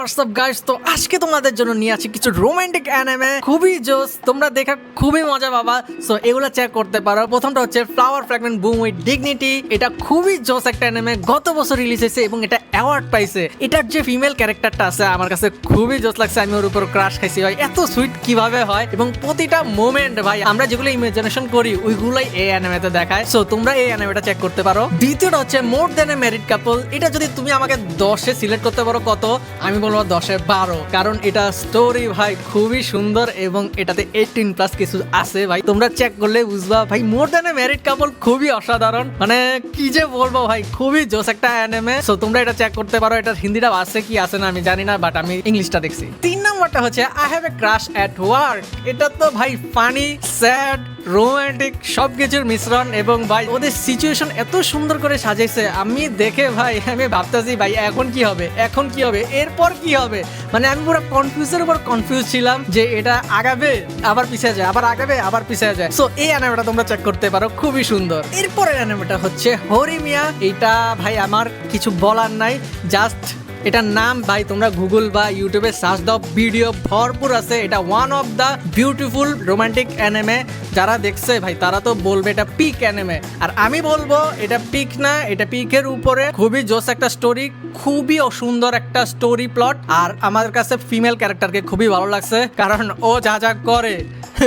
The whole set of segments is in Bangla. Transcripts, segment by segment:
হোয়াটসঅ্যাপ গাইস, তো আজকে তোমাদের জন্য নিয়ে আছি কিছু রোমান্টিক অ্যানিমে, খুবই জোস, তোমরা দেখা খুবই মজা পাবা। সো এগুলো চেক করতে পারো। প্রথমটা হচ্ছে flower fragment broom with dignity. এটা খুবই জোস একটা অ্যানিমে, গত বছর রিলিজ হয়েছে এবং এটা অ্যাওয়ার্ড পাইছে। এটার যে ফিমেল ক্যারেক্টারটা আছে আমার কাছে খুবই জোস লাগছে, আমি ওর উপর ক্রাশ খাইছি ভাই। এত সুইট কিভাবে হয় এবং প্রতিটা মোমেন্ট ভাই আমরা যেগুলো ইমাজিনেশন করি ওইগুলাই এই অ্যানিমেতে দেখায়। সো তোমরা এই অ্যানিমেটা চেক করতে পারো। দ্বিতীয়টা হচ্ছে more than a married couple. এটা যদি তুমি আমাকে 10-এ সিলেক্ট করতে পারো কত, আমি বলবো 10-এ 12, কারণ এটা স্টোরি ভাই খুবই সুন্দর এবং এটাতে 18+ কিছু আছে ভাই। তোমরা চেক করলে বুঝবা ভাই, more than a married couple খুবই অসাধারণ, মানে কি যে বলবো ভাই, খুবই জোস একটা অ্যানিমে। সো তোমরা এটা চেক করতে পারো। এটার হিন্দিটা আছে কি আছে না আমি জানি না, বাট আমি ইংলিশটা দেখছি। 3 নাম্বারটা হচ্ছে I have a crush at work. এটা তো ভাই ফানি, স্যাড, রোমান্টিক সবকিছুর মিশ্রণ এবং ভাই ওদের সিচুয়েশন এত সুন্দর করে সাজাইছে। আমি দেখে ভাই আমি ভাবতেছি ভাই এখন কি হবে, এখন কি হবে, এরপর কি হবে। মানে আমি পুরো কনফিউজের উপর কনফিউজ ছিলাম যে এটা আগাবে আবার পিছিয়ে যায়, আবার আগাবে আবার পিছিয়ে যায়। সো এই অ্যানিমেটা তোমরা চেক করতে পারো, খুবই সুন্দর। এরপরের অ্যানিমেটা হচ্ছে হরিমিয়া। এটা ভাই আমার কিছু বলার নাই, জাস্ট এটার নাম ভাই তোমরা গুগল বা ইউটিউবে সার্চ দাও, ভিডিও ভরপুর আছে। এটা one of the beautiful romantic anime. যারা দেখছে ভাই তারা তো বলবে এটা পিক অ্যানিমে, আর আমি বলবো এটা পিক না, এটা পিকের উপরে। খুবই জোস একটা স্টোরি, খুবই সুন্দর একটা স্টোরি প্লট। আর আমার কাছে ফিমেল ক্যারেক্টারকে খুবই ভালো লাগছে, কারণ ও যা যা করে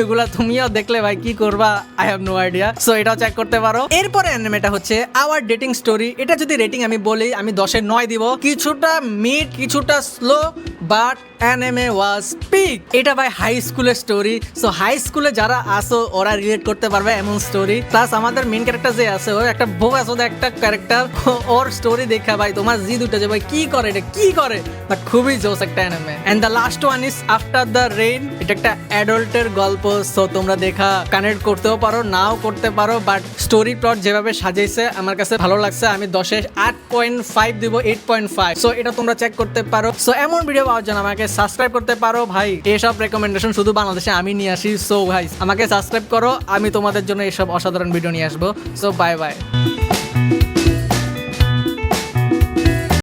এগুলা তুমিও দেখলে ভাই কি করবা, I have no idea. So এটাও চেক করতে পারো। এরপরে অ্যানিমেটা হচ্ছে আওয়ার ডেটিং স্টোরি। এটা যদি রেটিং আমি বলি, আমি 10-এ 9 দিব। কিছুটা মিড, কিছুটা slow, but anime was peak. এটা ভাই হাই স্কুলের স্টোরি। সো হাই স্কুলে যারা আসো ওরা রিলেট করতে পারবে এমন স্টোরি। প্লাস আমাদের মেইন ক্যারেক্টার যে আছে ও একটা বোকা চোদা একটা ক্যারেক্টার, ওর স্টোরি দেখা ভাই তোমার জিদ উঠে যে ভাই কি করে, এটা কি করে, বাট খুবই জোস একটা anime. And the last one is after the rain. এটা একটা অ্যাডাল্টের গল্প। সো তোমরা দেখা কানেক্ট করতেও পারো, নাও করতে পারো, বাট স্টোরি প্লট যেভাবে সাজাইছে আমার কাছে ভালো লাগছে। আমি 10-এ 8.5 দিব, 8.5। সো এটা তোমরা চেক করতে পারো। সো এমন ভিডিও পাওয়ার জন্য আমাকে সাবস্ক্রাইব করতে পারো ভাই। এসব রেকমেন্ডেশন শুধু বাংলাদেশে আমি নিয়ে আসি। সো ভাই আমাকে সাবস্ক্রাইব করো, আমি তোমাদের জন্য এসব অসাধারণ ভিডিও নিয়ে আসবো। So bye bye.